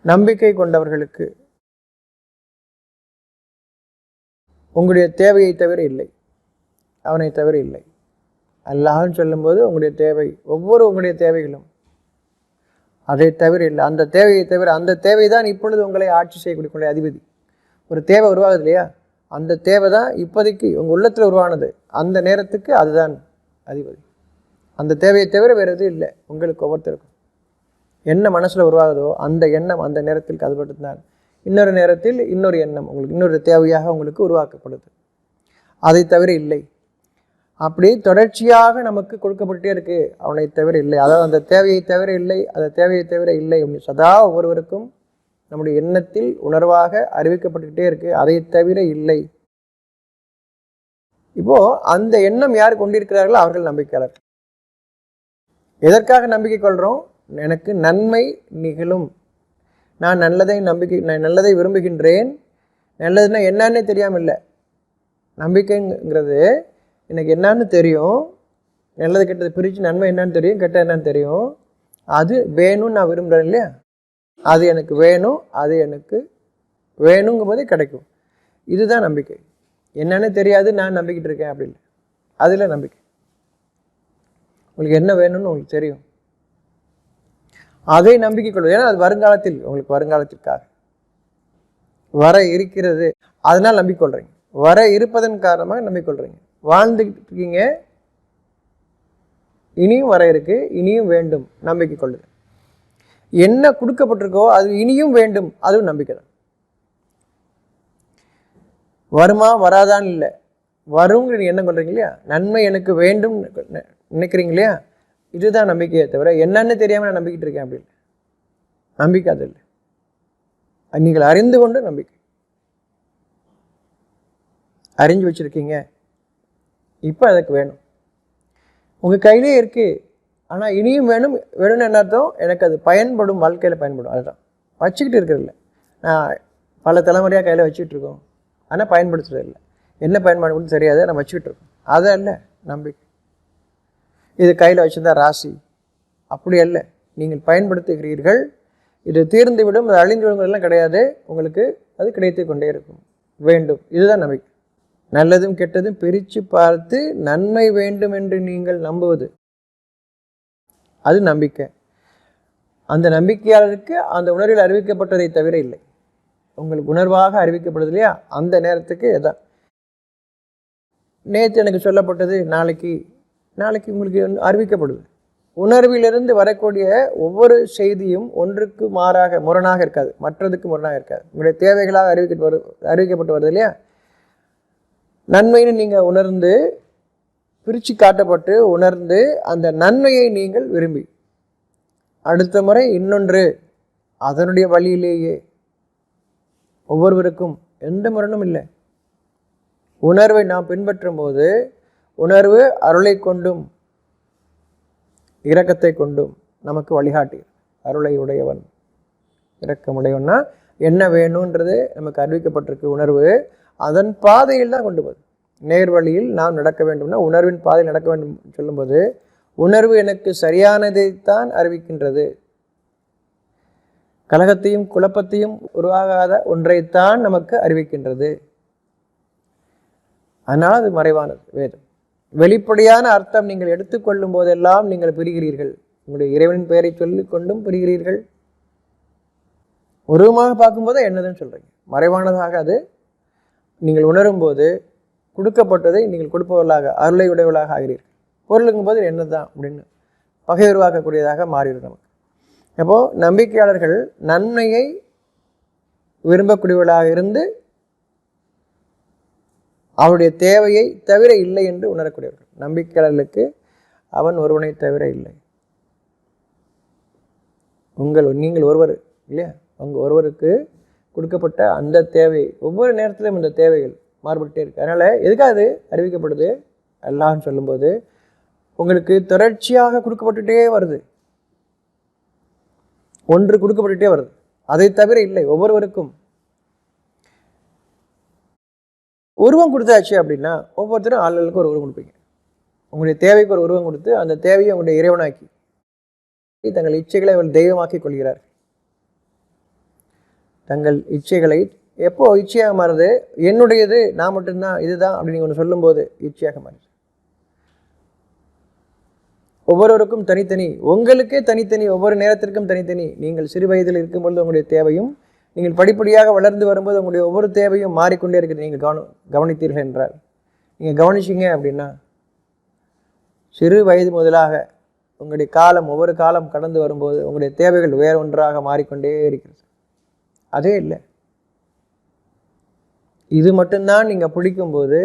நம்பிக்கை கொண்டவர்களுக்கு உங்களுடைய தேவையை தவிர இல்லை, அவனை தவிர இல்லை. அல்லாஹ்னு சொல்லும்போது உங்களுடைய தேவை, உங்களுடைய தேவைகளும் அதை தவிர இல்லை. அந்த தேவையை தவிர, அந்த தேவை தான் இப்பொழுது உங்களை ஆட்சி செய்யக்கூடிய அதிபதி. ஒரு தேவை உருவாகுது இல்லையா, அந்த தேவை தான் இப்போதைக்கு உங்கள் உள்ளத்தில் உருவானது. அந்த நேரத்துக்கு அதுதான் அதிபதி. அந்த தேவையை தவிர வேறு எதுவும் இல்லை. உங்களுக்கு ஒவ்வொருத்தருக்கும் என்ன மனசில் உருவாகுதோ அந்த எண்ணம் அந்த நேரத்திற்கு அது மட்டும்தான். இன்னொரு நேரத்தில் இன்னொரு எண்ணம் உங்களுக்கு இன்னொரு தேவையாக உங்களுக்கு உருவாக்கப்படுது. அதை தவிர இல்லை. அப்படி தொடர்ச்சியாக நமக்கு கொடுக்கப்பட்டே இருக்குது. அவனை தவிர இல்லை, அதாவது அந்த தேவையை தவிர இல்லை, அந்த தேவையை தவிர இல்லை அப்படின்னு சதா ஒவ்வொருவருக்கும் நம்முடைய எண்ணத்தில் உணர்வாக அறிவிக்கப்பட்டுக்கிட்டே இருக்குது. அதை தவிர இல்லை. இப்போது அந்த எண்ணம் யார் கொண்டிருக்கிறார்களோ அவர்கள் நம்பிக்கையாளர்கள். எதற்காக நம்பிக்கை கொள்கிறோம்? எனக்கு நன்மை நிகழும், நான் நல்லதை விரும்புகின்றேன். நல்லதுன்னா என்னன்னே தெரியாமல் இல்லை. நம்பிக்கைங்கிறது எனக்கு என்னன்னு தெரியும், நல்லது கெட்டது பிரித்து நன்மை என்னன்னு தெரியும், கெட்ட என்னன்னு தெரியும். அது வேணும்னு நான் விரும்புகிறேன் இல்லையா, அது எனக்கு வேணும், அது எனக்கு வேணுங்கும் போதே கிடைக்கும். இதுதான் நம்பிக்கை. என்னன்னு தெரியாது, நான் நம்பிக்கிட்டு இருக்கேன் அப்படி இல்லை. அதில் நம்பிக்கை. உங்களுக்கு என்ன வேணும்னு உங்களுக்கு தெரியும், அதை நம்பிக்கை கொள்வது. ஏன்னா அது வருங்காலத்தில் உங்களுக்கு வருங்காலத்திற்காக வர இருக்கிறது, அதனால் நம்பிக்கொள்கிறீங்க. வர இருப்பதன் காரணமாக நம்பிக்கொள்கிறீங்க. வாழ்ந்துக்கிட்டு இருக்கீங்க, இனியும் வர இருக்கு, இனியும் வேண்டும், நம்பிக்கை கொள்ளுது. என்ன கொடுக்கப்பட்டிருக்கோ அது இனியும் வேண்டும், அதுவும் நம்பிக்கை தான். வருமா வராதான் இல்லை, வருங்கிற எண்ணம் கொள்றீங்க இல்லையா, நன்மை எனக்கு வேண்டும் நினைக்கிறீங்க இல்லையா, இதுதான் நம்பிக்கையை தவிர என்னன்னு தெரியாமல் நான் நம்பிக்கிட்டு இருக்கேன் அப்படி இல்லை. நம்பிக்கை அது இல்லை. நீங்கள் அறிந்து கொண்டு நம்பிக்கை. அறிஞ்சு வச்சுருக்கீங்க, இப்போ அதுக்கு வேணும், உங்கள் கையிலே இருக்குது. ஆனால் இனியும் வேணும்னு என்ன அர்த்தம்? எனக்கு அது பயன்படும், வாழ்க்கையில் பயன்படும். அதுதான் வச்சுக்கிட்டு இருக்கிறதில்ல. நான் பல தலைமுறையாக கையில் வச்சுக்கிட்டு இருக்கோம், ஆனால் பயன்படுத்துறது இல்லை. என்ன பயன்பாடு தெரியாது, நம்ம வச்சுக்கிட்டு இருக்கோம். அதை இல்லை நம்பிக்கை. இது கையில் வச்சுருந்தா ராசி, அப்படி அல்ல. நீங்கள் பயன்படுத்துகிறீர்கள், இது தீர்ந்து விடும், அது அழிந்து விடுங்கிறதெல்லாம் கிடையாது. உங்களுக்கு அது கிடைத்து கொண்டே இருக்கும், வேண்டும். இதுதான் நம்பிக்கை. நல்லதும் கெட்டதும் பிரித்து பார்த்து நன்மை வேண்டும் என்று நீங்கள் நம்புவது, அது நம்பிக்கை. அந்த நம்பிக்கையாளருக்கு அந்த உணர்வில் அறிவிக்கப்பட்டதை தவிர இல்லை. உங்களுக்கு உணர்வாக அறிவிக்கப்படுது இல்லையா, அந்த நேரத்துக்கு எதான் நேற்று எனக்கு சொல்லப்பட்டது நாளைக்கு உங்களுக்கு அறிவிக்கப்படுது. உணர்விலிருந்து வரக்கூடிய ஒவ்வொரு செய்தியும் ஒன்றுக்கு மாறாக முரணாக இருக்காது, மற்றதுக்கு முரணாக இருக்காது. உங்களுடைய தேவைகளாக அறிவிக்கப்பட்டு வருது இல்லையா. நன்மைன்னு நீங்கள் உணர்ந்து பிரித்து காட்டப்பட்டு உணர்ந்து அந்த நன்மையை நீங்கள் விரும்பி அடுத்த முறை இன்னொன்று அதனுடைய வழியிலேயே, ஒவ்வொருவருக்கும் எந்த முரணும் இல்லை. உணர்வை நாம் பின்பற்றும் போது உணர்வு அருளை கொண்டும் இரக்கத்தை கொண்டும் நமக்கு வழிகாட்டி. அருளை உடையவன் இரக்கமுடையவன்னா என்ன வேணுன்றது நமக்கு அறிவிக்கப்பட்டிருக்கு. உணர்வு அதன் பாதையில் தான் கொண்டு போகுது. நேர்வழியில் நாம் நடக்க வேண்டும்னா உணர்வின் பாதையில் நடக்க வேண்டும் சொல்லும்போது உணர்வு எனக்கு சரியானதைத்தான் அறிவிக்கின்றது. கலகத்தையும் குழப்பத்தையும் உருவாகாத ஒன்றைத்தான் நமக்கு அறிவிக்கின்றது. அதனால் அது மறைவானது வேதம். வெளிப்படையான அர்த்தம் நீங்கள் எடுத்துக்கொள்ளும் போதெல்லாம் நீங்கள் பிரிகிறீர்கள். உங்களுடைய இறைவனின் பெயரை சொல்லிக் கொண்டும் பிரிகிறீர்கள். உருவமாக பார்க்கும்போது என்னதுன்னு சொல்கிறீங்க. மறைவானதாக அது நீங்கள் உணரும் போது கொடுக்கப்பட்டதை நீங்கள் கொடுப்பவர்களாக அருளை உடையவர்களாக ஆகிறீர்கள். பொருளுங்கும் போது என்னதான் அப்படின்னு பகை உருவாக்கக்கூடியதாக மாறிவிடும் நமக்கு. அப்போது நம்பிக்கையாளர்கள் நன்மையை விரும்பக்கூடியவர்களாக இருந்து அவருடைய தேவையை தவிர இல்லை என்று உணரக்கூடியவர்கள். நம்பிக்கையாளர்களுக்கு அவன் ஒருவனை தவிர இல்லை. நீங்கள் ஒருவர் இல்லையா, உங்கள் ஒருவருக்கு கொடுக்கப்பட்ட அந்த தேவை ஒவ்வொரு நேரத்திலும் இந்த தேவைகள் மாறுபட்டே இருக்கு. அதனால் எதுக்காக அது அறிவிக்கப்படுது? அல்லாஹ்னு சொல்லும்போது உங்களுக்கு தொடர்ச்சியாக கொடுக்கப்பட்டுட்டே வருது. ஒன்று கொடுக்கப்பட்டுட்டே வருது, அதை தவிர இல்லை. ஒவ்வொருவருக்கும் உருவம் கொடுத்தாச்சு அப்படின்னா ஒவ்வொருத்தரும் ஆளுகளுக்கு ஒரு உருவம் கொடுப்பீங்க. உங்களுடைய தேவைக்கு ஒரு உருவம் கொடுத்து அந்த தேவையை உங்களுடைய இறைவனாக்கி தங்கள் இச்சைகளை அவர்கள் தெய்வமாக்கி கொள்கிறார்கள். தங்கள் இச்சைகளை எப்போ இச்சையாக மாறுது? என்னுடையது, நான் மட்டும்தான், இதுதான் அப்படின்னு ஒன்று சொல்லும்போது இச்சையாக மாறுது. ஒவ்வொருவருக்கும் தனித்தனி, உங்களுக்கே தனித்தனி, ஒவ்வொரு நேரத்திற்கும் தனித்தனி. நீங்கள் சிறு வயதில் இருக்கும்பொழுது உங்களுடைய தேவையும், நீங்கள் படிப்படியாக வளர்ந்து வரும்போது உங்களுடைய ஒவ்வொரு தேவையும் மாறிக்கொண்டே இருக்குது. நீங்கள் கவனித்தீர்கள் என்றால், நீங்கள் கவனிச்சிங்க அப்படின்னா, சிறு வயது முதலாக உங்களுடைய காலம், ஒவ்வொரு காலம் கடந்து வரும்போது உங்களுடைய தேவைகள் வேற ஒன்றாக மாறிக்கொண்டே இருக்கிறது. அதே இல்லை, இது மட்டும்தான் நீங்கள் பிடிக்கும்போது,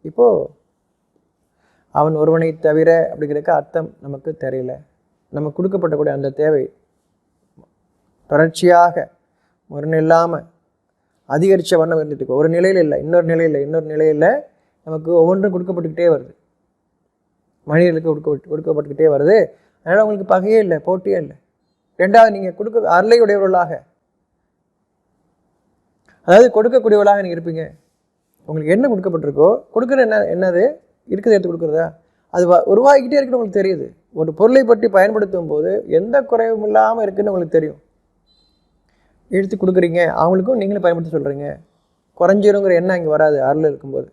இப்போது அவன் ஒருவனை தவிர அப்படிங்கிறதுக்கு அர்த்தம் நமக்கு தெரியல. நமக்கு கொடுக்கப்பட்டக்கூடிய அந்த தேவை தொடர்ச்சியாக முரண் இல்லாமல் அதிகரித்த வண்ணம் இருந்துட்டு இருக்கு. ஒரு நிலையில் இல்லை, இன்னொரு நிலையில் நமக்கு ஒவ்வொன்றும் கொடுக்கப்பட்டுக்கிட்டே வருது. மனிதர்களுக்கு கொடுக்கப்பட்டுக்கிட்டே வருது. அதனால் உங்களுக்கு பகையே இல்லை, போட்டியே இல்லை. ரெண்டாவது, நீங்கள் அருளை உடையவர்களாக, அதாவது கொடுக்கக்கூடியவர்களாக நீங்கள் இருப்பீங்க. உங்களுக்கு என்ன கொடுக்கப்பட்டிருக்கோ, கொடுக்குற என்னது இருக்கிறத எடுத்து கொடுக்குறதா, அது உருவாகிக்கிட்டே இருக்குன்னு உங்களுக்கு தெரியுது. ஒரு பொருளை பற்றி பயன்படுத்தும் போது எந்த குறைவும் இல்லாமல் இருக்குன்னு உங்களுக்கு தெரியும். எடுத்து கொடுக்குறீங்க, அவங்களுக்கும் நீங்களும் பயன்படுத்த சொல்கிறீங்க. குறைஞ்சிருங்கிற எண்ணம் இங்கே வராது அருள் இருக்கும்போது.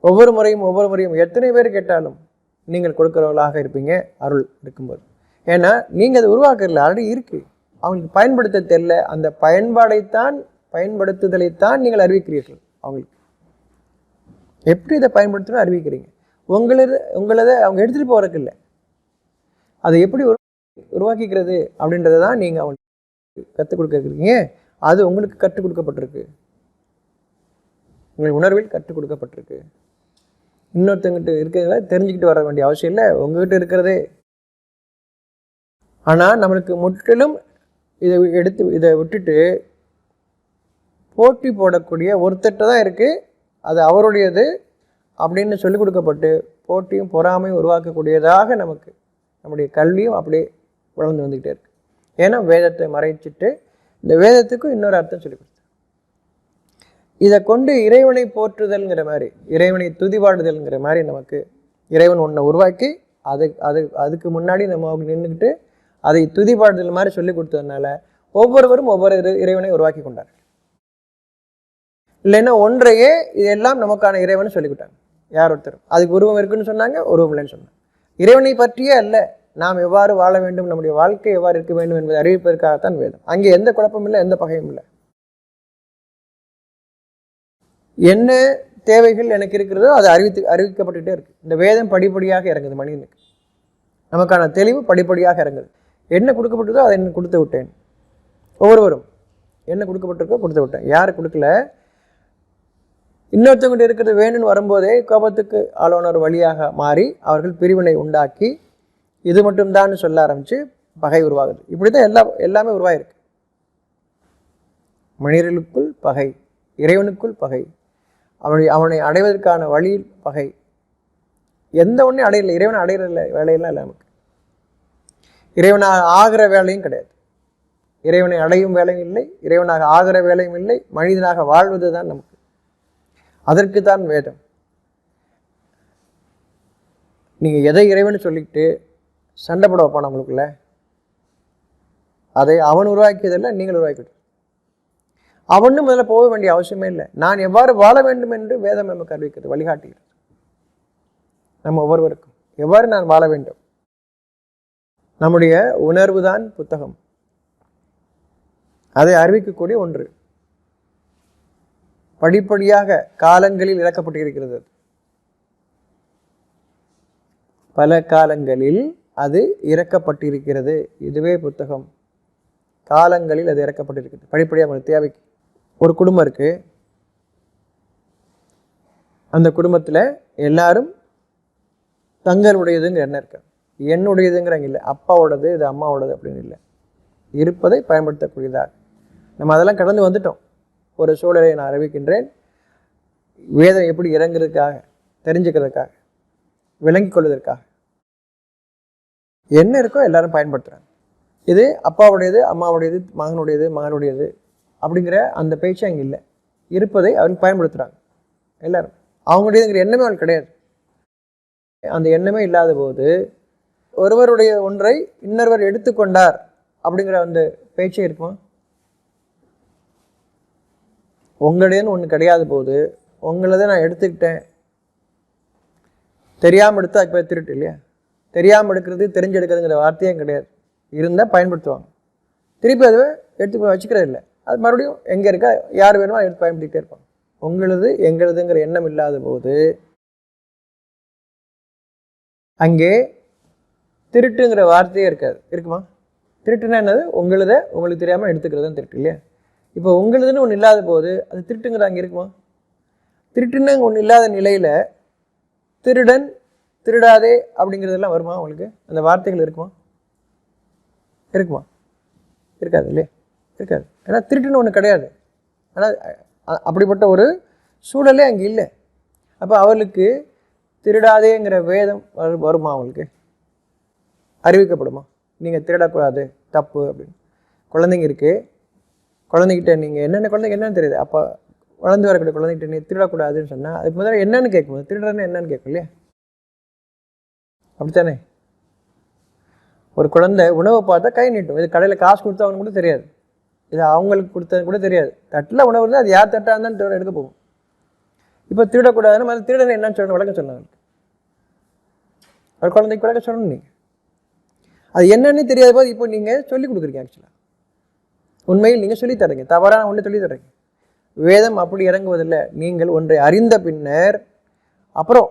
ஒவ்வொரு முறையும் எத்தனை பேர் கேட்டாலும் நீங்கள் கொடுக்குறவர்களாக இருப்பீங்க அருள் இருக்கும்போது. ஏன்னா நீங்கள் அதை உருவாக்குறல, ஆல்ரெடி இருக்குது. அவங்களுக்கு பயன்படுத்த தெரியல, அந்த பயன்படுத்துதலைத்தான் நீங்கள் அறிவிக்கிறீர்கள். அவங்களுக்கு எப்படி இதை பயன்படுத்தணும் அறிவிக்கிறீங்க. உங்களதை அவங்க எடுத்துகிட்டு போகிறதுக்கு இல்லை, அதை எப்படி உருவாக்கிக்கிறது அப்படின்றத தான் நீங்கள் அவங்களுக்கு கற்றுக் கொடுக்குறீங்க. அது உங்களுக்கு கற்றுக் கொடுக்கப்பட்டிருக்கு, உங்கள் உணர்வில் கற்றுக் கொடுக்கப்பட்டிருக்கு. இன்னொருத்தங்கிட்ட இருக்கிறத தெரிஞ்சுக்கிட்டு வர வேண்டிய அவசியம் இல்லை, உங்ககிட்ட இருக்கிறதே. ஆனால் நம்மளுக்கு முற்றிலும் இதை விட்டுட்டு போட்டி போடக்கூடிய ஒருத்தட்ட தான் இருக்குது, அது அவருடையது அப்படின்னு சொல்லிக் கொடுக்கப்பட்டு போட்டியும் பொறாமையும் உருவாக்கக்கூடியதாக நமக்கு நம்முடைய கல்வியும் அப்படியே வளர்ந்து வந்துக்கிட்டே இருக்கு. ஏன்னா வேதத்தை மறைச்சிட்டு இந்த வேதத்துக்கும் இன்னொரு அர்த்தம் சொல்லிக் கொடுத்து, இதை கொண்டு இறைவனை போற்றுதல்ங்கிற மாதிரி, இறைவனை துதிபாடுதல்ங்கிற மாதிரி நமக்கு இறைவன் ஒன்றை உருவாக்கி அதுக்கு முன்னாடி நம்ம நின்றுக்கிட்டு அதை துதிபாடுதல் மாதிரி சொல்லி கொடுத்ததுனால ஒவ்வொருவரும் ஒவ்வொரு இறைவனை உருவாக்கி கொண்டார்கள். இல்லைன்னா ஒன்றையே இதெல்லாம் நமக்கான இறைவன் சொல்லிவிட்டாங்க. யார் ஒருத்தர் அதுக்கு உருவம் இருக்குன்னு சொன்னாங்க, உருவம் இல்லைன்னு சொன்னாங்க. இறைவனை பற்றியே அல்ல, நாம் எவ்வாறு வாழ வேண்டும், நம்முடைய வாழ்க்கை எவ்வாறு இருக்க வேண்டும் என்பதை அறிவிப்பதற்காகத்தான் வேதம். அங்கே எந்த குழப்பமும் இல்லை, எந்த பகையும் இல்லை. என்ன தேவைகள் எனக்கு இருக்கிறதோ அது அறிவிக்கப்பட்டுக்கிட்டே இருக்கு. இந்த வேதம் படிப்படியாக இறங்குது, மனிதனுக்கு நமக்கான தெளிவு படிப்படியாக இறங்குது. என்ன கொடுக்கப்பட்டதோ அதை என்ன கொடுத்து விட்டேன். ஒவ்வொருவரும் என்ன கொடுக்கப்பட்டிருக்கோ கொடுத்து விட்டேன். யாரு கொடுக்கல, இன்னொருத்தவங்கிட்ட இருக்கிறது வேணும்னு வரும்போதே கோபத்துக்கு ஆளானோர் வழியாக மாறி அவர்கள் பிரிவினை உண்டாக்கி இது மட்டும்தான் சொல்ல ஆரம்பித்து பகை உருவாகுது. இப்படி தான் எல்லாமே உருவாயிருக்கு. மனிதர்களுக்குள் பகை, இறைவனுக்குள் பகை, அவனை அடைவதற்கான வழியில் பகை. எந்த ஒன்றையும் அடையலை, இறைவனை அடையிற வேலையெல்லாம் இல்லை நமக்கு. இறைவனாக ஆகிற வேலையும் கிடையாது, இறைவனை அடையும் வேலையும் இல்லை, இறைவனாக ஆகிற வேலையும் இல்லை. மனிதனாக வாழ்வது தான் நமக்கு. அதற்கு தான் வேதம். நீங்கள் எதை இறைவன் சொல்லிக்கிட்டு சண்டை போட வைப்பான் நம்மளுக்குள்ள, அதை அவன் உருவாக்கியதெல்லாம் நீங்கள் உருவாக்கிட்டு. அவனும் முதல்ல போக வேண்டிய அவசியமே இல்லை. நான் எவ்வாறு வாழ வேண்டும் என்று வேதம் நமக்கு அறிவிக்கிறது, வழிகாட்டுகிறது. நம்ம ஒவ்வொருவருக்கும் எவ்வாறு நான் வாழ வேண்டும், நம்முடைய உணர்வு தான் புத்தகம், அதை அறிவிக்கக்கூடிய ஒன்று. படிப்படியாக காலங்களில் இறக்கப்பட்டிருக்கிறது. பல காலங்களில் அது இறக்கப்பட்டிருக்கிறது. இதுவே புத்தகம். காலங்களில் அது இறக்கப்பட்டிருக்கிறது படிப்படியாக. உங்களுக்கு தேவைக்கு ஒரு குடும்பம் இருக்கு, அந்த குடும்பத்தில் எல்லாரும் தங்களுடையதுங்கிற எண்ணம் இருக்கு. என்னுடையதுங்கிறாங்க இல்லை, அப்பாவோடது இது அம்மாவோடது அப்படின்னு இல்லை, இருப்பதை பயன்படுத்தக்கூடியதாக. நம்ம அதெல்லாம் கடந்து வந்துட்டோம். ஒரு சூழலை நான் அறிவிக்கின்றேன், வேதம் எப்படி இறங்குறதுக்காக, தெரிஞ்சுக்கிறதுக்காக, விளங்கிக் கொள்வதற்காக. என்ன இருக்கோ எல்லாரும் பயன்படுத்துகிறாங்க. இது அப்பாவுடையது, அம்மாவுடையது, மகனுடையது அப்படிங்கிற அந்த பேச்சு அங்கே இல்லை. இருப்பதை அவர்கள் பயன்படுத்துகிறாங்க எல்லாரும். அவங்களுடையதுங்கிற எண்ணமே அவங்களுக்கு கிடையாது. அந்த எண்ணமே இல்லாத போது ஒருவருடைய ஒன்றை இன்னொருவர் எடுத்துக்கொண்டார் அப்படிங்கிற அந்த பேச்சே இருக்குமா? உங்களுடையன்னு ஒன்று கிடையாது போது உங்களதை நான் எடுத்துக்கிட்டேன், தெரியாமல் எடுத்து அதுக்கு பேர் திருட்டு இல்லையா? தெரியாமல் எடுக்கிறது தெரிஞ்செடுக்கிறதுங்கிற வார்த்தையும் கிடையாது. இருந்தால் பயன்படுத்துவாங்க, திருப்பி அதுவே எடுத்து வச்சுக்கிறது இல்லை. அது மறுபடியும் எங்கே இருக்கா யார் வேணுமோ எடுத்து பயன்படுத்திகிட்டே இருப்பாங்க. உங்களது எங்களதுங்கிற எண்ணம் இல்லாத போது அங்கே திருட்டுங்கிற வார்த்தையே இருக்காது. இருக்குமா? திருட்டுன்னா என்னது? உங்களுதை உங்களுக்கு தெரியாமல் எடுத்துக்கிறது தான் திருட்டு இல்லையா? இப்போ உங்களுதுன்னு ஒன்று இல்லாத போது அது திருட்டுங்கிறது அங்கே இருக்குமா? திருட்டுன்னு ஒன்று இல்லாத நிலையில் திருடன் திருடாதே அப்படிங்கிறதெல்லாம் வருமா உங்களுக்கு? அந்த வார்த்தைகள் இருக்குமா? இருக்குமா? இருக்காது இல்லையா? இருக்காது. ஏன்னா திருட்டுன்னு ஒன்று கிடையாது. ஆனால் அப்படிப்பட்ட ஒரு சூழலே அங்கே இல்லை. அப்போ அவர்களுக்கு திருடாதேங்கிற வேதம் வருமா? அவங்களுக்கு அறிவிக்கப்படுமா? நீங்கள் திருடக்கூடாது, தப்பு அப்படின்னு. குழந்தைங்க இருக்குது, குழந்தைகிட்ட நீங்கள் என்னென்ன குழந்தைங்க என்னன்னு தெரியுது. அப்போ வளர்ந்து வரக்கூடிய குழந்தைகிட்ட நீ திருடக்கூடாதுன்னு சொன்னால் அதுக்கு முதல்ல என்னன்னு கேட்கும். திருடுறன்னு என்னன்னு கேட்கும் இல்லையா? அப்படித்தானே? ஒரு குழந்தை உணவை பார்த்தா கை நீட்டும். இது கடையில் காசு கொடுத்தவங்க கூட தெரியாது, இது அவங்களுக்கு கொடுத்தது கூட தெரியாது. தட்டில் உணவு இருந்தால் அது யார் தட்டாக இருந்தாலும் எடுக்க போகும். இப்போ திருடக்கூடாதுன்னு முதல்ல திருடனை என்னன்னு சொல்லணும், விளக்க சொன்னாங்க. ஒரு குழந்தைக்கு விளக்க சொல்லணும். நீங்கள் அது என்னன்னு தெரியாத போது இப்போ நீங்கள் சொல்லிக் கொடுக்குறீங்க. ஆக்சுவலாக உண்மையில் நீங்கள் சொல்லித்தரீங்க, தவறான ஒன்று சொல்லித்தரீங்க. வேதம் அப்படி இறங்குவதில்லை. நீங்கள் ஒன்றை அறிந்த பின்னர் அப்புறம்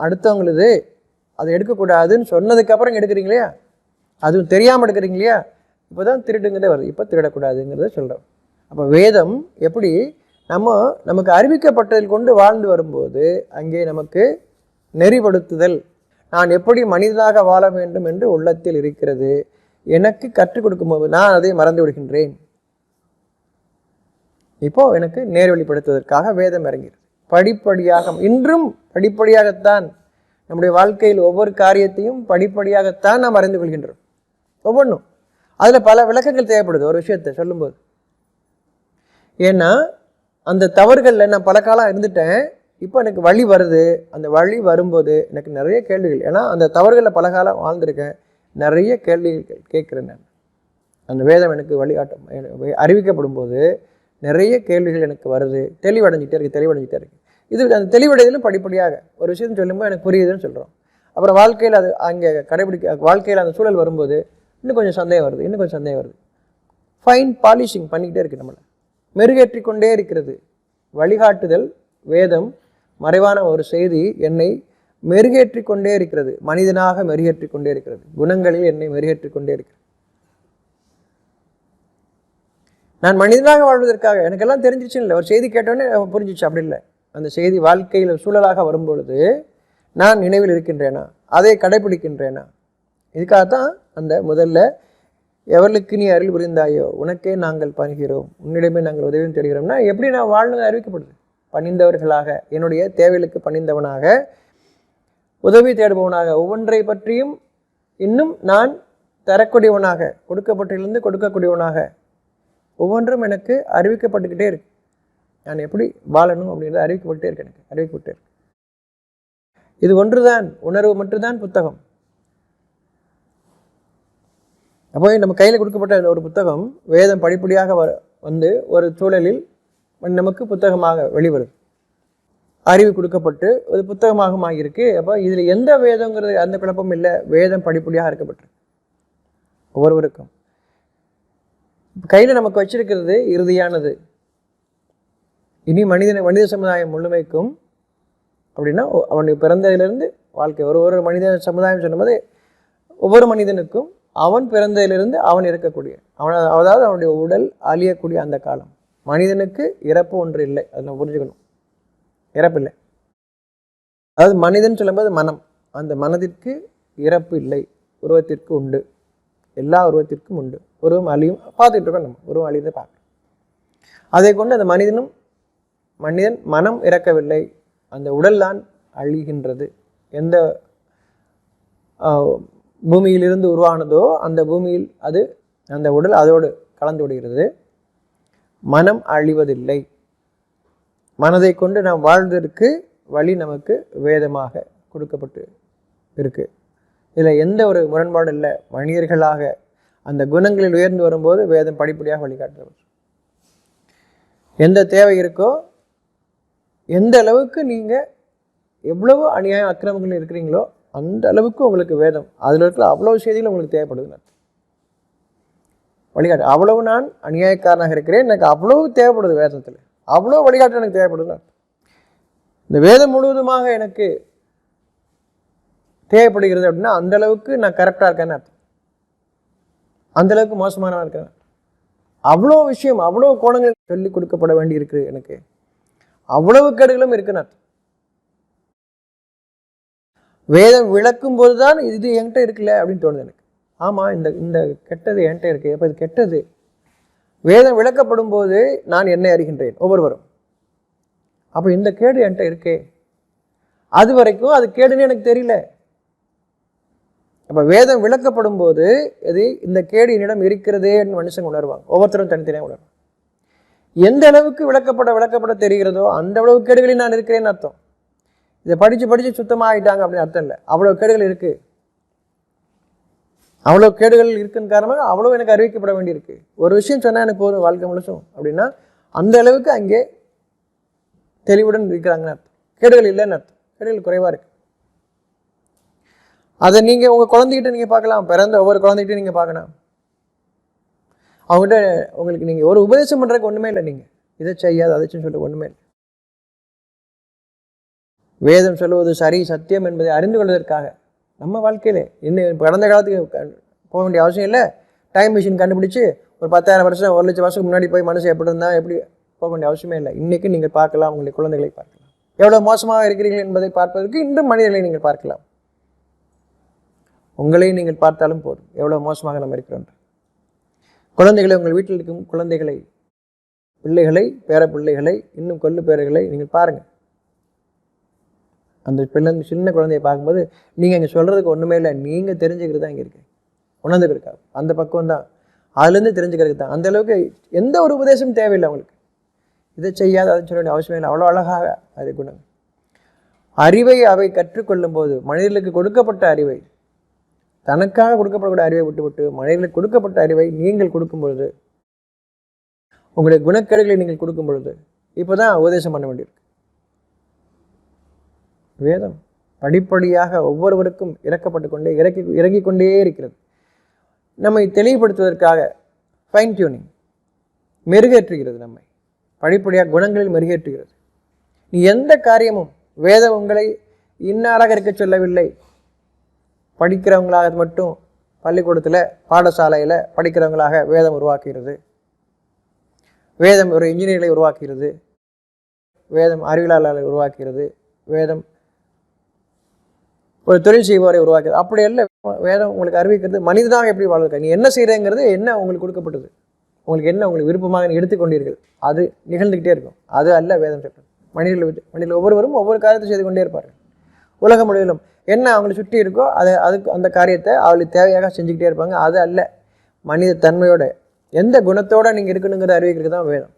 அடுத்தவங்களுது அதை எடுக்கக்கூடாதுன்னு சொன்னதுக்கப்புறம் எடுக்கிறீங்க இல்லையா? அதுவும் தெரியாமல் எடுக்கிறீங்க இல்லையா? இப்போ தான் திருடுங்கிறதே வருது. இப்போ திருடக்கூடாதுங்கிறத சொல்கிறோம். அப்போ வேதம் எப்படி நமக்கு அறிவிக்கப்பட்டதில் கொண்டு வாழ்ந்து வரும்போது அங்கே நமக்கு நெறிப்படுத்துதல், நான் எப்படி மனிதனாக வாழ வேண்டும் என்று உள்ளத்தில் இருக்கிறது. எனக்கு கற்றுக் கொடுக்கும்போது நான் அதை மறந்து விடுகின்றேன். இப்போ எனக்கு நேர்வழிப்படுத்துவதற்காக வேதம் இறங்கிறது. படிப்படியாக, இன்றும் படிப்படியாகத்தான் நம்முடைய வாழ்க்கையில் ஒவ்வொரு காரியத்தையும் படிப்படியாகத்தான் நாம் அறிந்து கொள்கின்றோம். ஒவ்வொன்றும் அதில் பல விளக்கங்கள் தேவைப்படுது ஒரு விஷயத்தை சொல்லும்போது. ஏன்னா அந்த தவறுகளில் நான் பல காலம் இருந்துட்டேன், இப்போ எனக்கு வழி வருது. அந்த வழி வரும்போது எனக்கு நிறைய கேள்விகள், ஏன்னா அந்த தவறுகளில் பல காலம் வாழ்ந்திருக்கேன், நிறைய கேள்விகள் கேட்குறேன் நான். அந்த வேதம் எனக்கு வழிகாட்டும் அறிவிக்கப்படும் போது நிறைய கேள்விகள் எனக்கு வருது. தெளிவடைஞ்சிட்டே இருக்குது. இது அந்த தெளிவடைதலும் படிப்படியாக ஒரு விஷயம் சொல்லும்போது எனக்கு புரியுதுன்னு சொல்கிறோம். அப்புறம் வாழ்க்கையில் அது அங்கே வாழ்க்கையில் அந்த சூழல் வரும்போது இன்னும் கொஞ்சம் சந்தேகம் வருது. ஃபைன் பாலிஷிங் பண்ணிக்கிட்டே இருக்குது, நம்மளை மெருகேற்றி கொண்டே இருக்கிறது. வழிகாட்டுதல் வேதம், மறைவான ஒரு செய்தி என்னை மெருகேற்றி கொண்டே இருக்கிறது, மனிதனாக மெருகேற்றி கொண்டே இருக்கிறது, குணங்களில் என்னை மெருகேற்றி கொண்டே இருக்கிறது. நான் மனிதனாக வாழ்வதற்காக எனக்கெல்லாம் தெரிஞ்சிச்சு இல்லை, ஒரு செய்தி கேட்டோன்னே புரிஞ்சிச்சு, அப்படி இல்லை. அந்த செய்தி வாழ்க்கையில் சூழலாக வரும்பொழுது நான் நினைவில் இருக்கின்றேனா, அதை கடைபிடிக்கின்றேனா? இதுக்காகத்தான் அந்த முதல்ல எவர்களுக்கு நீ அருள் புரிந்தாயோ உனக்கே நாங்கள் பணிகிறோம், உன்னிடமே நாங்கள் உதவியும் தேடுகிறோம்னா எப்படி நான் வாழணும் அறிவிக்கப்படுது. பணிந்தவர்களாக, என்னுடைய தேவைகளுக்கு பணிந்தவனாக, உதவி தேடுபவனாக, ஒவ்வொன்றை பற்றியும் இன்னும் நான் தரக்கூடியவனாக, கொடுக்கப்பட்டிலிருந்து கொடுக்கக்கூடியவனாக, ஒவ்வொன்றும் எனக்கு அறிவிக்கப்பட்டுக்கிட்டே இருக்கு. நான் எப்படி வாழணும் அப்படின்றது அறிவிக்கப்பட்டே இருக்கு, எனக்கு அறிவிக்கப்பட்டே இருக்கு. இது ஒன்றுதான், உணர்வு மட்டும்தான் புத்தகம். அப்போ நம்ம கையில் கொடுக்கப்பட்ட ஒரு புத்தகம் வேதம் படிப்படியாக வந்து ஒரு சூழலில் நமக்கு புத்தகமாக வெளிவருது, அறிவு கொடுக்கப்பட்டு ஒரு புத்தகமாக ஆகியிருக்கு. அப்போ இதில் எந்த வேதங்கிறது அந்த குழப்பம் இல்லை, வேதம் படிப்படியாக இருக்கப்பட்டிருக்கு ஒவ்வொருவருக்கும். கையில் நமக்கு வச்சிருக்கிறது இறுதியானது. இனி மனித சமுதாயம் முழுமைக்கும் அப்படின்னா அவனுக்கு பிறந்ததிலிருந்து வாழ்க்கை, ஒரு மனித சமுதாயம் சொன்னபோது ஒவ்வொரு மனிதனுக்கும் அவன் பிறந்ததிலிருந்து அவன் இருக்கக்கூடிய அதாவது அவனுடைய உடல் அழியக்கூடிய அந்த காலம். மனிதனுக்கு இறப்பு ஒன்று இல்லை, அதை நம்ம புரிஞ்சுக்கணும். இறப்பு இல்லை, அதாவது மனிதன் சொல்லும்போது மனம், அந்த மனதிற்கு இறப்பு இல்லை, உருவத்திற்கு உண்டு, எல்லா உருவத்திற்கும் உண்டு. உருவம் அழியும் பார்த்துட்டு இருக்கோம், நம்ம உருவம் அழியதை பார்க்கணும். அதை கொண்டு அந்த மனிதன் மனம் இறக்கவில்லை, அந்த உடல் தான் அழிகின்றது. எந்த பூமியிலிருந்து உருவானதோ அந்த பூமியில் அது அந்த உடல் அதோடு கலந்து விடுகிறது. மனம் அழிவதில்லை. மனதை கொண்டு நாம் வாழ்வதற்கு வழி நமக்கு வேதமாக கொடுக்கப்பட்டு இருக்கு. இதில் எந்த ஒரு முரண்பாடும் இல்லை. மனிதர்களாக அந்த குணங்களில் உயர்ந்து வரும்போது வேதம் படிப்படியாக வழிகாட்டுகிறது. எந்த தேவை இருக்கோ, எந்த அளவுக்கு நீங்கள் எவ்வளவு அநியாயம் அக்கிரமங்கள் இருக்கிறீங்களோ அந்த அளவுக்கு உங்களுக்கு வேதம் அதில் இருக்கிற அவ்வளோ செய்திகள் உங்களுக்கு தேவைப்படுதுன்னு வழிகாட்டு. அவ்வளவு நான் அநியாயக்காரனாக இருக்கிறேன், எனக்கு அவ்வளவு தேவைப்படுது வேதத்தில், அவ்வளோ வழிகாட்டு எனக்கு தேவைப்படுதுன்னு இந்த வேதம் முழுவதுமாக எனக்கு தேவைப்படுகிறது அப்படின்னா அந்த அளவுக்கு நான் கரெக்டாக இருக்கேன்னு அர்த்தம், அந்த அளவுக்கு மோசமானவன் இருக்கேன். அவ்வளோ விஷயம், அவ்வளோ கோணங்கள் சொல்லி கொடுக்கப்பட வேண்டி இருக்கு, எனக்கு அவ்வளவு கேடுகளும் இருக்குன்னு அர்த்தம். வேதம் விளக்கும் போதுதான் இது என்கிட்ட இருக்குல்ல அப்படின்னு தோணுது எனக்கு. ஆமாம், இந்த கெட்டது என்கிட்ட இருக்கு, அப்போ இது கெட்டது. வேதம் விளக்கப்படும் போது நான் என்னை அறிகின்றேன் ஒவ்வொருவரும். அப்போ இந்த கேடு என்கிட்ட இருக்கே, அது வரைக்கும் அது கேடுன்னு எனக்கு தெரியல. அப்போ வேதம் விளக்கப்படும் போது இது இந்த கேடு என்னிடம் இருக்கிறதேன்னு மனுஷங்க உணர்வாங்க, ஒவ்வொருத்தரும் தனித்தனியாக உணர்வாங்க. எந்த அளவுக்கு விளக்கப்பட தெரிகிறதோ அந்த அளவு கேடுகளில் நான் இருக்கிறேன்னு அர்த்தம். இதை படித்து சுத்தமாக ஆகிட்டாங்க அப்படின்னு அர்த்தம் இல்லை. அவ்வளோ கேடுகள் இருக்குது, அவ்வளோ கேடுகள் இருக்குன்னு காரணமாக அவ்வளோ எனக்கு அறிவிக்கப்பட வேண்டியிருக்கு. ஒரு விஷயம் சொன்னால் எனக்கு போதும் வாழ்க்கை முழுசும் அப்படின்னா அந்த அளவுக்கு அங்கே தெளிவுடன் இருக்கிறாங்கன்னு அர்த்தம். கேடுகள் இல்லைன்னு அர்த்தம், கேடுகள் குறைவாக இருக்குது. அதை நீங்கள் உங்கள் குழந்தைகிட்ட நீங்கள் பார்க்கலாம், பிறந்த ஒவ்வொரு குழந்தைகிட்டையும் நீங்கள் பார்க்கலாம். அவங்ககிட்ட உங்களுக்கு நீங்கள் ஒரு உபதேசம் பண்ணுறதுக்கு ஒன்றுமே இல்லை, நீங்கள் இதை செய்யாது அதை சொல்லிட்டு ஒன்றுமே இல்லை. வேதம் சொல்லுவது சரி சத்தியம் என்பதை அறிந்து கொள்வதற்காக நம்ம வாழ்க்கையிலே இன்னும் கடந்த காலத்துக்கு போக வேண்டிய அவசியம் இல்லை. டைம் மிஷின் கண்டுபிடிச்சி ஒரு 10,000 வருஷம் 1,00,000 வருஷத்துக்கு முன்னாடி போய் மனுஷன் எப்படி இருந்தால் எப்படி போக வேண்டிய அவசியமே இல்லை. இன்றைக்கும் நீங்கள் பார்க்கலாம், உங்களுடைய குழந்தைகளை பார்க்கலாம், எவ்வளோ மோசமாக இருக்கிறீர்கள் என்பதை பார்ப்பதற்கு இன்றும் மனிதர்களை நீங்கள் பார்க்கலாம். உங்களையும் நீங்கள் பார்த்தாலும் போதும் எவ்வளோ மோசமாக நம்ம இருக்கிறோம். குழந்தைகளை, உங்கள் வீட்டில் இருக்கும் குழந்தைகளை, பிள்ளைகளை, பேர பிள்ளைகளை, இன்னும் கொல்லு பேரைகளை நீங்கள் பாருங்கள். அந்த சின்ன குழந்தையை பார்க்கும்போது நீங்கள் இங்கே சொல்கிறதுக்கு ஒன்றுமே இல்லை, நீங்கள் தெரிஞ்சுக்கிறது தான் இங்கே இருக்கு, உணர்ந்துக்கிறதுக்கா அந்த பக்கம் தான், அதுலேருந்து தெரிஞ்சுக்கிறதுக்கு தான். அந்தளவுக்கு எந்த ஒரு உபதேசமும் தேவையில்லை உங்களுக்கு. இதை செய்யாத அதை சொல்ல வேண்டிய அவசியம் இல்லை. அவ்வளோ அழகாக அது குணம். அறிவை அவை கற்றுக்கொள்ளும் போது மனிதர்களுக்கு கொடுக்கப்பட்ட அறிவை, தனக்காக கொடுக்கப்படக்கூடிய அறிவை விட்டுவிட்டு மனிதர்களுக்கு கொடுக்கப்பட்ட அறிவை நீங்கள் கொடுக்கும் பொழுது, உங்களுடைய குணக்கேடுகளை நீங்கள் கொடுக்கும் பொழுது இப்போ தான் உபதேசம் பண்ண வேண்டியிருக்கு. வேதம் படிப்படியாக ஒவ்வொருவருக்கும் இறக்கப்பட்டு கொண்டே இறங்கிக் கொண்டே இருக்கிறது. நம்மை தெளிவுபடுத்துவதற்காக ஃபைன் டியூனிங் மெருகேற்றுகிறது, நம்மை படிப்படியாக குணங்களில் மெருகேற்றுகிறது. நீ எந்த காரியமும் வேதம் உங்களை இன்னாராக இருக்க சொல்லவில்லை. படிக்கிறவங்களாக மட்டும் பள்ளிக்கூடத்தில் பாடசாலையில் படிக்கிறவங்களாக வேதம் உருவாக்குகிறது, வேதம் ஒரு இன்ஜினியர்களை உருவாக்குகிறது, வேதம் அறிவியலாளர்களை உருவாக்குகிறது, வேதம் ஒரு தொழில் செய்வோரை உருவாக்குறது. அப்படி இல்லை, வேதம் உங்களுக்கு அறிவிக்கிறது மனிதனாக எப்படி வாழ்க்கை, நீ என்ன செய்கிறேங்கிறது என்ன உங்களுக்கு கொடுக்கப்பட்டது, உங்களுக்கு என்ன உங்களுக்கு விருப்பமாக நீ எடுத்துக்கொண்டீர்கள் அது நிகழ்ந்துக்கிட்டே இருக்கும். அது அல்ல வேதம் சொல்கிறது. மனிதர்கள் ஒவ்வொருவரும் ஒவ்வொரு காரியத்தை செய்து கொண்டே இருப்பார்கள். உலகம் முழுவதும் என்ன அவங்களை சுற்றி இருக்கோ அதுக்கு அந்த காரியத்தை அவளுக்கு தேவையாக செஞ்சுக்கிட்டே இருப்பாங்க. அது அல்ல, மனித தன்மையோட எந்த குணத்தோடு நீங்கள் இருக்கணுங்கிறத அறிவிக்கிறது தான் வேதம்.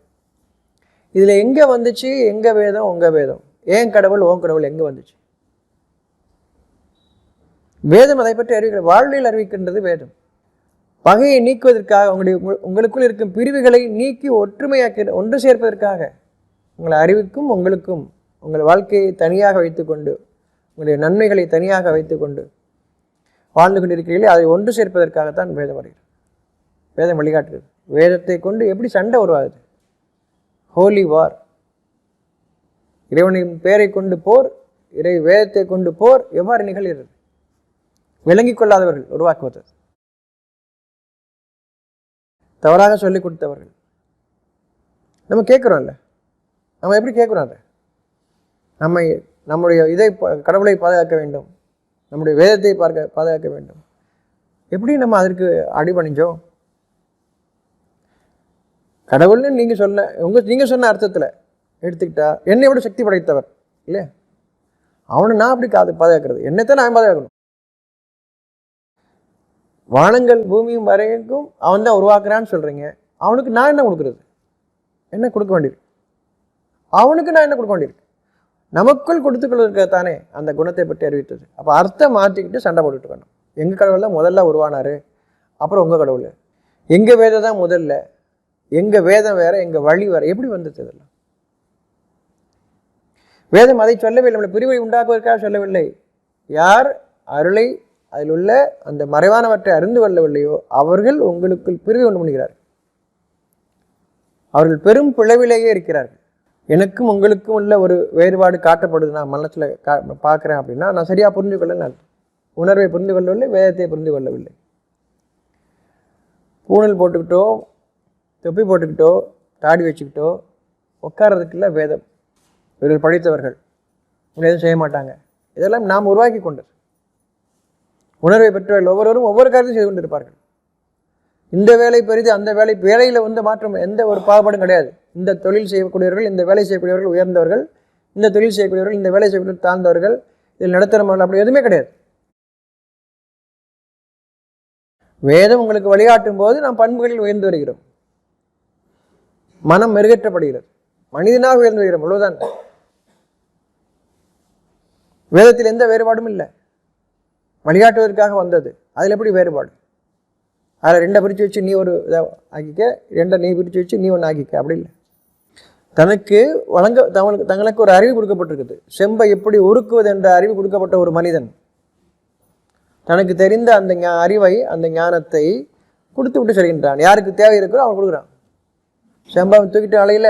இதில் எங்கே வந்துச்சு எங்கே வேதம் உங்கள் வேதம், ஏன் கடவுள் ஓன் கடவுள் எங்கே வந்துச்சு? வேதம் அதை பற்றி அறிவிக்கிற வாழ்வில் அறிவிக்கின்றது வேதம். பகையை நீக்குவதற்காக உங்களுக்குள் இருக்கும் பிரிவுகளை நீக்கி ஒற்றுமையாக்கி ஒன்று சேர்ப்பதற்காக உங்களை அறிவிக்கும், உங்களுக்கும் உங்கள் வாழ்க்கையை தனியாக வைத்துக்கொண்டு உங்களுடைய நன்மைகளை தனியாக வைத்துக்கொண்டு வாழ்ந்து கொண்டிருக்கிறீர்களே அதை ஒன்று சேர்ப்பதற்காகத்தான் வேதம் வருகிறது. வேதம் வழிகாட்டுகிறது. வேதத்தை கொண்டு எப்படி சண்டை உருவாகுது, ஹோலி வார், இறைவனின் பெயரை கொண்டு போர், இறை வேதத்தை கொண்டு போர் எவ்வாறு நிகழ்கிறது, விளங்கிக் கொள்ளாதவர்கள் உருவாக்குவது, தவறாக சொல்லிக் கொடுத்தவர்கள். நம்ம கேட்குறோம்ல, நம்ம எப்படி கேட்குறோம்? அதை நம்முடைய இதை கடவுளை பாதுகாக்க வேண்டும், நம்முடைய வேதத்தை பாதுகாக்க வேண்டும். எப்படி நம்ம அதற்கு அடிபணிஞ்சோம்? கடவுள்னு நீங்கள் சொன்ன அர்த்தத்தில் எடுத்துக்கிட்டா என்னை விட சக்தி படைத்தவர் இல்லையா, அவனை நான் அப்படி பாதுகாக்கிறது, என்னைத்தான் நான் பாதுகாக்கணும். வானங்கள் பூமியும் வரைக்கும் அவன் தான் உருவாக்குறான்னு சொல்கிறீங்க, அவனுக்கு நான் என்ன கொடுக்குறது, என்ன கொடுக்க வேண்டியிருக்கு? அவனுக்கு நான் என்ன கொடுக்க வேண்டியிருக்கு? நமக்குள் கொடுத்துக்கொள்வதற்காகத்தானே அந்த குணத்தை பற்றி அறிவித்தது. அப்போ அர்த்தம் மாற்றிக்கிட்டு சண்டை போட்டுட்டு வேணும். எங்கள் கடவுள் தான் முதல்ல உருவானார், அப்புறம் உங்கள் கடவுள், எங்கள் வேதம் தான் முதல்ல, எங்கள் வேதம் வேற, எங்கள் வழி வேற. எப்படி வந்தது இதெல்லாம்? வேதம் அதை சொல்லவில்லை, நம்மளை பிரிவை உண்டாக்குவதற்காக சொல்லவில்லை. யார் அருளை அதில் உள்ள அந்த மறைவானவற்றை அறிந்து கொள்ளவில்லையோ அவர்கள் உங்களுக்குள் பிரிவை உண்டு பண்ணுகிறார்கள். அவர்கள் பெரும் பிளவிலேயே இருக்கிறார்கள். எனக்கும் உங்களுக்கும் உள்ள ஒரு வேறுபாடு காட்டப்படுது, நான் மனசில் பார்க்குறேன் அப்படின்னா நான் சரியாக புரிந்து கொள்ள, நான் உணர்வை புரிந்து கொள்ளவில்லை, வேதத்தை புரிந்து கொள்ளவில்லை. பூணல் போட்டுக்கிட்டோ தொப்பி போட்டுக்கிட்டோ தாடி வச்சுக்கிட்டோ உட்கார்றதுக்குள்ள வேதம். இவர்கள் படித்தவர்கள் எதுவும் செய்ய மாட்டாங்க. இதெல்லாம் நாம் உருவாக்கி கொண்டது. உணர்வை பெற்றவர்கள் ஒவ்வொருவரும் ஒவ்வொரு காரியத்தையும் செய்து கொண்டிருப்பார்கள். இந்த வேலை பெரிது, அந்த வேலையில் மாற்றம் எந்த ஒரு பாகுபாடும் கிடையாது. இந்த தொழில் செய்யக்கூடியவர்கள், இந்த வேலை செய்யக்கூடியவர்கள் உயர்ந்தவர்கள், இந்த தொழில் செய்யக்கூடியவர்கள், இந்த வேலை செய்யக்கூடியவர்கள் தாழ்ந்தவர்கள், இதில் நடத்துகிறவர்கள், அப்படி எதுவுமே கிடையாது. வேதம் உங்களுக்கு வழிகாட்டும் போது நாம் பண்புகளில் உயர்ந்து வருகிறோம். மனம் மெருகேற்றப்படுகிறது, மனிதனாக உயர்ந்து வருகிறோம், அவ்வளவுதான். வேதத்தில் எந்த வேறுபாடும் இல்லை. வழிகாட்டுவதற்காக வந்தது. அதில் எப்படி வேறுபாடு? அதில் 2 பிரித்து வச்சு நீ ஒரு இதை ஆக்கிக்க, 2 நீ பிரித்து வச்சு நீ ஒன்று ஆக்கிக்க, அப்படி இல்லை. தனக்கு தங்களுக்கு ஒரு அறிவு கொடுக்கப்பட்டிருக்குது. செம்பை எப்படி உருக்குவது என்ற அறிவு கொடுக்கப்பட்ட ஒரு மனிதன் தனக்கு தெரிந்த அந்த அறிவை, அந்த ஞானத்தை கொடுத்து விட்டு செல்கின்றான். யாருக்கு தேவை இருக்கிறோ அவன் கொடுக்குறான். செம்பை தூக்கிட்டு அலையில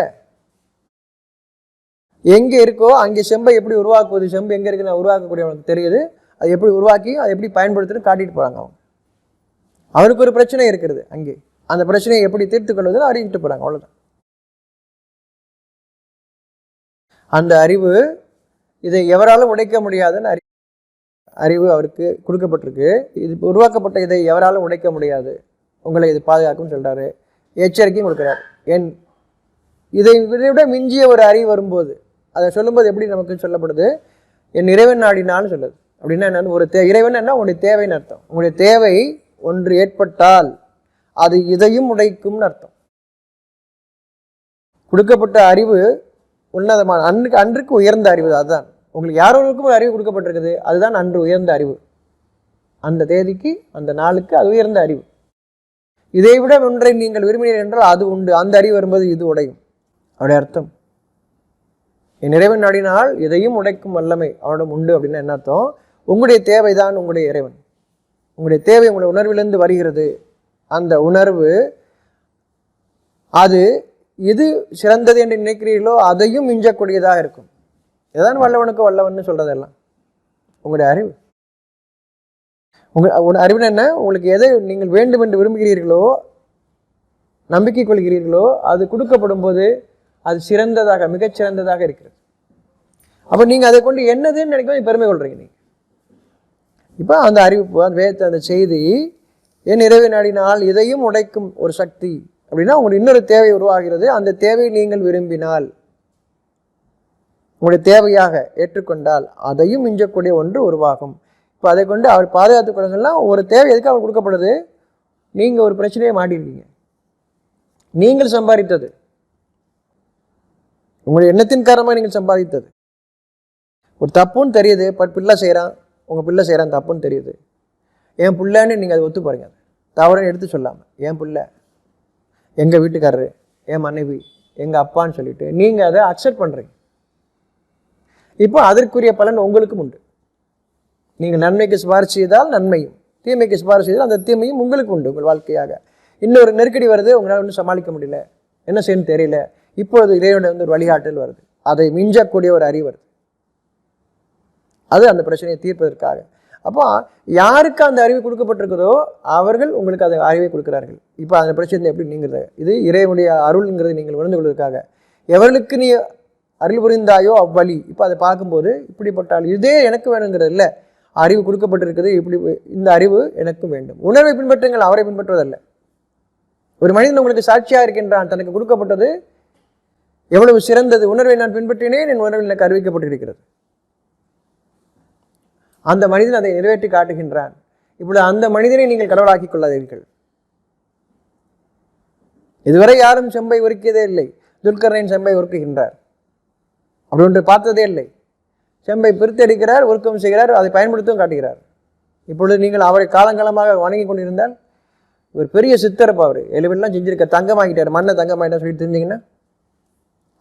எங்கே இருக்கோ அங்கே செம்பை எப்படி உருவாக்குவது, செம்பு எங்கே இருக்குன்னு உருவாக்கக்கூடியவனுக்கு தெரியுது. அது எப்படி உருவாக்கி அதை எப்படி பயன்படுத்துன்னு காட்டிட்டு போகிறாங்க. அவருக்கு ஒரு பிரச்சனை இருக்கிறது அங்கே, அந்த பிரச்சனையை எப்படி தீர்த்து கொள்வதுன்னு அறிவிட்டு போகிறாங்க, அவ்வளோதான். அந்த அறிவு இதை எவராலும் உடைக்க முடியாதுன்னு அறிவு அவருக்கு கொடுக்கப்பட்டிருக்கு. இது உருவாக்கப்பட்ட இதை எவராலும் உடைக்க முடியாது, உங்களை இது பாதுகாக்கும் சொல்கிறாரு, எச்சரிக்கையும் கொடுக்குறாரு. இதை விட மிஞ்சிய ஒரு அறிவு வரும்போது அதை சொல்லும்போது எப்படி நமக்கு சொல்லப்படுது? என் இறைவன் நாடினான்னு சொல்லுது. அப்படின்னா என்னன்னு, ஒரு இறைவன் என்ன, உங்களுடைய தேவைன்னு அர்த்தம். உங்களுடைய தேவை ஒன்று ஏற்பட்டால் அது இதையும் உடைக்கும்னு அர்த்தம். கொடுக்கப்பட்ட அறிவு உன்னதமான அன்றுக்கு உயர்ந்த அறிவு. அதுதான் உங்களுக்கு யாரோருக்கும் ஒரு அறிவு கொடுக்கப்பட்டிருக்குது, அதுதான் அன்று உயர்ந்த அறிவு. அந்த தேதிக்கு, அந்த நாளுக்கு அது உயர்ந்த அறிவு. இதை விட ஒன்றை நீங்கள் விரும்பினீர்கள் என்றால் அது உண்டு. அந்த அறிவு வரும்போது இது உடையும். அவருடைய அர்த்தம், என் இறைவன் நாடினால் எதையும் உடைக்கும் வல்லமை அவனிடம் உண்டு. அப்படின்னா என்ன அர்த்தம்? உங்களுடைய தேவைதான் உங்களுடைய இறைவன். உங்களுடைய தேவை உங்களுடைய உணர்விலிருந்து வருகிறது. அந்த உணர்வு அது எது சிறந்தது என்று நினைக்கிறீர்களோ அதையும் மிஞ்சக்கூடியதாக இருக்கும். இதுதான் வல்லவனுக்கு வல்லவன் சொல்றதெல்லாம் உங்களுடைய அறிவு. உங்கள் அறிவுன்னு என்ன? உங்களுக்கு எதை நீங்கள் வேண்டும் என்று விரும்புகிறீர்களோ, நம்பிக்கை கொள்கிறீர்களோ, அது கொடுக்கப்படும் போது அது சிறந்ததாக, மிகச்சிறந்ததாக இருக்கிறது. அப்போ நீங்கள் அதை கொண்டு என்னதுன்னு நினைக்கும் பெருமை கொள்றீங்க. நீங்கள் இப்போ அந்த அறிவிப்பு, அந்த வேதத்தை, அந்த செய்தி, என் இறைவன் நாடினால் இதையும் உடைக்கும் ஒரு சக்தி அப்படின்னா உங்களுக்கு இன்னொரு தேவை உருவாகிறது. அந்த தேவையை நீங்கள் விரும்பினால், உங்களுடைய தேவையாக ஏற்றுக்கொண்டால் அதையும் மிஞ்சக்கூடிய ஒன்று உருவாகும். இப்போ அதை கொண்டு அவர் பாதுகாத்துக் கொள்ளுங்கள்னா ஒரு தேவை எதுக்கு அவர் கொடுக்கப்படுது? நீங்கள் ஒரு பிரச்சனையை மாட்டிருக்கீங்க, நீங்கள் சம்பாதித்தது, உங்களுடைய எண்ணத்தின் காரணமாக நீங்கள் சம்பாதித்தது. ஒரு தப்புன்னு தெரியுது, பட் பிள்ளை செய்கிறான், உங்கள் பிள்ளை செய்கிறான் தப்புன்னு தெரியுது, என் பிள்ளைன்னு நீங்கள் அதை ஒத்து போகிறீங்க. தவறுன்னு எடுத்து சொல்லாமல் என் பிள்ளை, எங்கள் வீட்டுக்காரரு, என் மனைவி, எங்கள் அப்பான்னு சொல்லிட்டு நீங்கள் அதை அக்செப்ட் பண்ணுறீங்க. இப்போ அதற்குரிய பலன் உங்களுக்கும் உண்டு. நீங்கள் நன்மைக்கு சிபாரிசு செய்தால் நன்மையும், தீமைக்கு சிபாரிசு செய்தால் அந்த தீமையும் உங்களுக்கு உண்டு. உங்கள் வாழ்க்கையாக இன்னொரு நெருக்கடி வருது, உங்களால் ஒன்றும் சமாளிக்க முடியல, என்ன செய்யணும்னு தெரியல, இப்பொழுது இறைவனுடைய ஒரு வழிகாட்டல் வருது, அதை மிஞ்சக்கூடிய ஒரு அறிவு வருது. அது அந்த பிரச்சனையை தீர்ப்பதற்காக. அப்போ யாருக்கு அந்த அறிவு கொடுக்கப்பட்டிருக்குதோ அவர்கள் உங்களுக்கு அந்த அறிவை கொடுக்கிறார்கள். இப்போ அந்த பிரச்சனை எப்படி நீங்கிறது? இது இறைவனுடைய அருள்ங்கிறது நீங்கள் உணர்ந்து கொள்வதற்காக. எவர்களுக்கு நீ அருள் புரிந்தாயோ அவ்வழி. இப்போ அதை பார்க்கும்போது இப்படிப்பட்டால் இதே எனக்கு வேணுங்கிறது இல்லை, அறிவு கொடுக்கப்பட்டிருக்குது, இப்படி இந்த அறிவு எனக்கும் வேண்டும். உணர்வை பின்பற்றுங்கள், அவரை பின்பற்றுவதல்ல. ஒரு மனிதன் உங்களுக்கு சாட்சியாக இருக்கின்றான், தனக்கு கொடுக்கப்பட்டது எவ்வளவு சிறந்தது, உணர்வை நான் பின்பற்றினேன், என் உணர்வில் எனக்கு அறிவிக்கப்பட்டிருக்கிறது. அந்த மனிதன் அதை நிறைவேற்றி காட்டுகின்றான். இப்படி அந்த மனிதனை நீங்கள் கடவுளாக்கி கொள்ளாதீர்கள். இதுவரை யாரும் செம்பை உருக்கியதே இல்லை. துல்கர்ணையின் செம்பை உருக்குகின்றார், அப்படி ஒன்று பார்த்ததே இல்லை. செம்பை பிரித்தெடுக்கிறார், உருக்கம் செய்கிறார், அதை பயன்படுத்தவும் காட்டுகிறார். இப்பொழுது நீங்கள் அவரை காலங்காலமாக வணங்கி கொண்டிருந்தால் ஒரு பெரிய சித்தரப்பா அவர், எழுவெல்லாம் செஞ்சிருக்க, தங்கமாக்கிட்டார், மண்ணை தங்கமாக்கிட்டா சொல்லிட்டு தெரிஞ்சிங்கன்னா,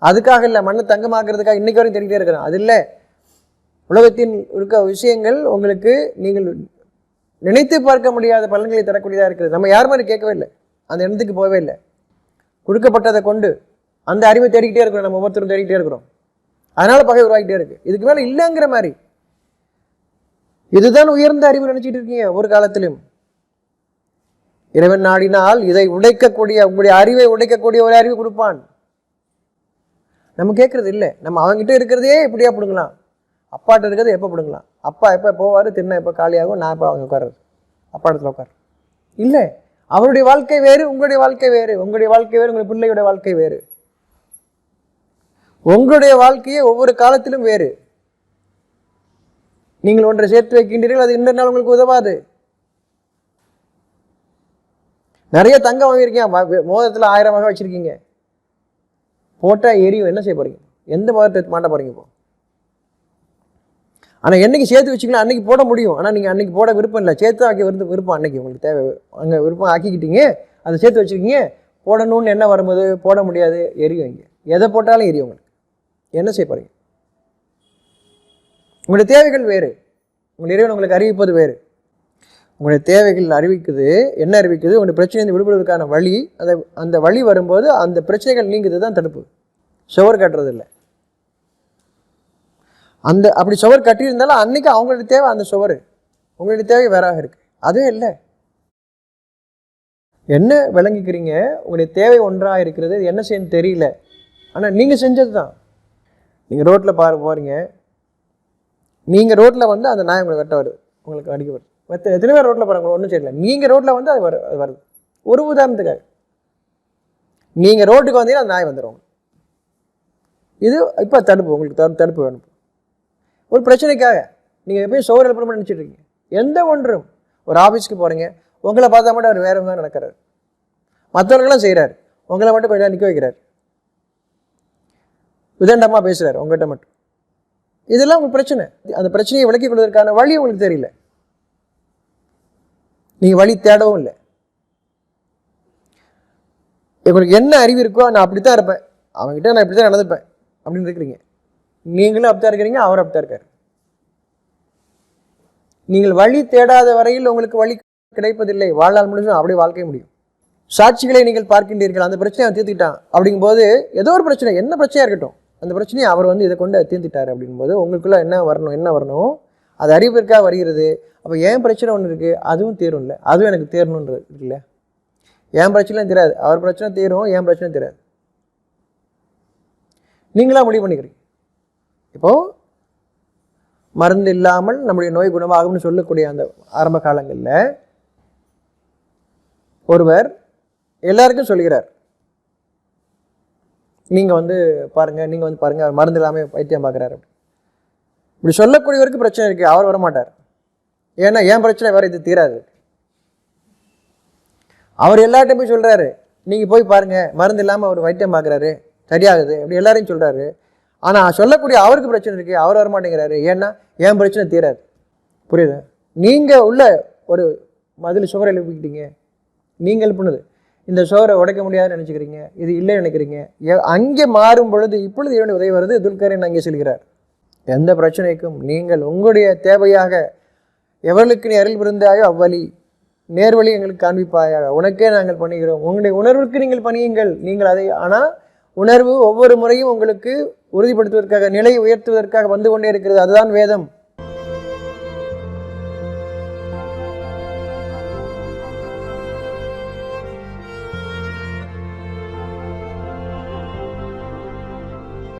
அதுக்காக இல்லை, மண்ணை தங்கமாக்குறதுக்காக இன்னைக்கு வரைக்கும் தெரிஞ்சுட்டே இருக்கிறான். அது இல்லை, உலகத்தின் இருக்க விஷயங்கள் உங்களுக்கு நீங்கள் நினைத்து பார்க்க முடியாத பலன்களை தரக்கூடியதாக இருக்கிறது. நம்ம யார் மாதிரி கேட்கவே இல்லை, அந்த இடத்துக்கு போகவே இல்லை. கொடுக்கப்பட்டதை கொண்டு அந்த அறிவை தேடிக்கிட்டே இருக்கிறோம், நம்ம ஒவ்வொருத்தரும் தேடிக்கிட்டே இருக்கிறோம். அதனால பகை உருவாகிட்டே இருக்கு. இதுக்கு மேலே இல்லைங்கிற மாதிரி, இதுதான் உயர்ந்த அறிவு நினைச்சிட்டு இருக்கீங்க ஒரு காலத்திலும். இறைவன் நாடினால் இதை உடைக்கக்கூடிய, உங்களுடைய அறிவை உடைக்கக்கூடிய ஒரு அறிவு கொடுப்பான். நம்ம கேட்கறது இல்லை, நம்ம அவங்ககிட்ட இருக்கிறதே இப்படியா பிடுங்கலாம், அப்பாட்ட இருக்கிறது எப்போ பிடுங்கலாம், அப்பா எப்போ போவார், தின்ன எப்போ காலியாகும், நான் எப்போ அவங்க உட்கார்றது, அப்பா இடத்துல உட்கார் இல்லை. அவருடைய வாழ்க்கை வேறு, உங்களுடைய வாழ்க்கை வேறு, உங்களுடைய வாழ்க்கை வேறு, உங்களுடைய பிள்ளையுடைய வாழ்க்கை வேறு. உங்களுடைய வாழ்க்கையே ஒவ்வொரு காலத்திலும் வேறு. நீங்கள் ஒன்றை சேர்த்து வைக்கின்றீர்கள், அது இன்னொரு நாள் உங்களுக்கு உதவாது. நிறைய தங்கம் வாங்கியிருக்கீங்க, மோதிரத்தில் 1000 வகை வச்சிருக்கீங்க, போட்டால் எரியும், என்ன செய்ய போறீங்க? எந்த மோதிரத்தை மாட்ட போறீங்க இப்போ? ஆனால் என்னைக்கு சேர்த்து வச்சிக்கலாம் அன்னைக்கு போட முடியும். ஆனால் நீங்கள் அன்னைக்கு போட விருப்பம் இல்லை, சேர்த்து வைக்க விருப்பம் அன்னைக்கு உங்களுக்கு தேவை, அங்கே விருப்பம் ஆக்கிக்கிட்டீங்க, அதை சேர்த்து வச்சுருக்கீங்க. போடணும்னு என்ன வரும்போது போட முடியாது, எரியும். இங்கே எதை போட்டாலும் எரியும். உங்களுக்கு என்ன செய்ய போறீங்க? உங்களுடைய தேவைகள் வேறு, உங்களுடைய இறைவன் உங்களுக்கு அறிவிப்பது வேறு. உங்களுடைய தேவைகள் அறிவிக்குது, என்ன அறிவிக்குது? உங்களுடைய பிரச்சனை விடுபடுவதற்கான வழி, அந்த வழி வரும்போது அந்த பிரச்சனைகள் நீங்குது தான் தடுப்பு. சுவர் கட்டுறது இல்லை. அப்படி சுவர் கட்டியிருந்தாலும் அன்னைக்கு அவங்களுடைய தேவை அந்த சுவர், உங்களுடைய தேவை வேறாக இருக்கு. அதுவும் இல்லை. என்ன விளங்கிக்கிறீங்க? உங்களுடைய தேவை ஒன்றாக இருக்கிறது, என்ன செய்யணும் தெரியல, ஆனால் நீங்கள் செஞ்சது தான். நீங்கள் ரோட்டில் போறீங்க, நீங்கள் ரோட்டில் வந்து அந்த நாய் உங்களை வெட்ட வருது, உங்களுக்கு அடிக்க வருது. எத்தனை பேர் ரோட்டில் போகிறாங்க, ஒன்றும் தெரியல, நீங்கள் ரோட்டில் வந்து அது வருது. ஒரு உதாரணத்துக்காக நீங்கள் ரோட்டுக்கு வந்தீங்கன்னா அந்த நாய் வந்துடும். இது இப்போ தடுப்பு, உங்களுக்கு தடுப்பு வேணும். ஒரு பிரச்சனைக்காக நீங்கள் எப்பயும் சோறு எழுப்பணும் நினச்சிட்டு இருக்கீங்க. எந்த ஒன்றும், ஒரு ஆஃபீஸ்க்கு போகிறீங்க, உங்களை பார்த்தா மட்டும் அவர் வேறு மாதிரி நடக்கிறார், மற்றவர்களெலாம் செய்கிறார், உங்களை மட்டும் கொஞ்சம் நிற்க வைக்கிறார், விதண்டமாக பேசுகிறார் உங்கள்கிட்ட மட்டும். இதெல்லாம் உங்கள் பிரச்சனை. அந்த பிரச்சனையை விளக்கிக் கொள்வதற்கான வழி உங்களுக்கு தெரியல, நீங்கள் வழி தேடவும் இல்லை. உங்களுக்கு என்ன அறிவு இருக்கோ, நான் அப்படித்தான் இருப்பேன், அவங்ககிட்ட நான் இப்படி தான் நடந்துப்பேன் அப்படின்னு இருக்கிறீங்க. நீங்களும் அப்படித்தான் இருக்கிறீங்க, அவரும் அப்படித்தான் இருக்காரு. நீங்கள் வழி தேடாத வரையில் உங்களுக்கு வழி கிடைப்பதில்லை. வாழ்நாள் முழுசும் அப்படியே வாழ்க்கை முடியும். சாட்சிகளை நீங்கள் பார்க்கின்றீர்கள், அந்த பிரச்சனையை அவன் தீர்த்துக்கிட்டான் அப்படிங்கும்போது, ஏதோ ஒரு பிரச்சனை, என்ன பிரச்சனையாக இருக்கட்டும், அந்த பிரச்சனையை அவர் வந்து இதை கொண்டு தீர்த்துட்டார் அப்படிங்கும்போது உங்களுக்குள்ள என்ன வரணும், அது அறிவிற்காக வருகிறது. அப்போ ஏன் பிரச்சனை ஒன்று இருக்குது, அதுவும் தீரும் இல்லை, அதுவும் எனக்கு தீரணுன்றது இருக்குல்ல. என் பிரச்சனையும் தீராது, அவர் பிரச்சனை தீரும், என் பிரச்சனை தீராது. நீங்களா முடிவு பண்ணிக்கிறீங்க. இப்போது மருந்து இல்லாமல் நம்முடைய நோய் குணமாகும்னு சொல்லக்கூடிய அந்த ஆரம்ப காலங்களில் ஒருவர் எல்லாருக்கும் சொல்கிறார், நீங்கள் வந்து பாருங்கள், அவர் மருந்து இல்லாமல் வைத்தியம் பார்க்குறாரு. இப்படி சொல்லக்கூடியவருக்கு பிரச்சனை இருக்குது, அவர் வரமாட்டார். ஏன்னா என் பிரச்சனை வேறு, இது தீராது. அவர் எல்லார்ட்டையும் போய் சொல்கிறாரு, நீங்கள் போய் பாருங்கள், மருந்து இல்லாமல் அவர் வைத்தியம் பார்க்குறாரு, சரியாகுது அப்படி எல்லாரையும் சொல்கிறாரு. ஆனால் சொல்லக்கூடிய அவருக்கு பிரச்சனை இருக்குது, அவர் வரமாட்டேங்கிறாரு. ஏன்னா என் பிரச்சனை தீராது. புரியுது? நீங்கள் உள்ள ஒரு மதில் சுவரை எழுப்பிக்கிட்டீங்க, நீங்கள் எழுப்புனது இந்த சுவரை உடைக்க முடியாதுன்னு நினச்சிக்கிறீங்க, இது இல்லைன்னு நினைக்கிறீங்க. அங்கே மாறும் பொழுது இப்பொழுது இவனுடைய உதவி வருது. துல்கரன் அங்கே சொல்கிறார், எந்த பிரச்சனைக்கும் நீங்கள் உங்களுடைய தேவையாக எவர்களுக்கு நீ அருள் புரிந்தாயோ அவ்வழி நேர்வழி எங்களுக்கு காண்பிப்பாயாக, உனக்கே நாங்கள் பண்ணுகிறோம், உங்களுடைய உணர்வுக்கு நீங்கள் பணியுங்கள். நீங்கள் அதை, ஆனால் உணர்வு ஒவ்வொரு முறையும் உங்களுக்கு உறுதிப்படுத்துவதற்காக, நிலையை உயர்த்துவதற்காக வந்து கொண்டே இருக்கிறது. அதுதான் வேதம்.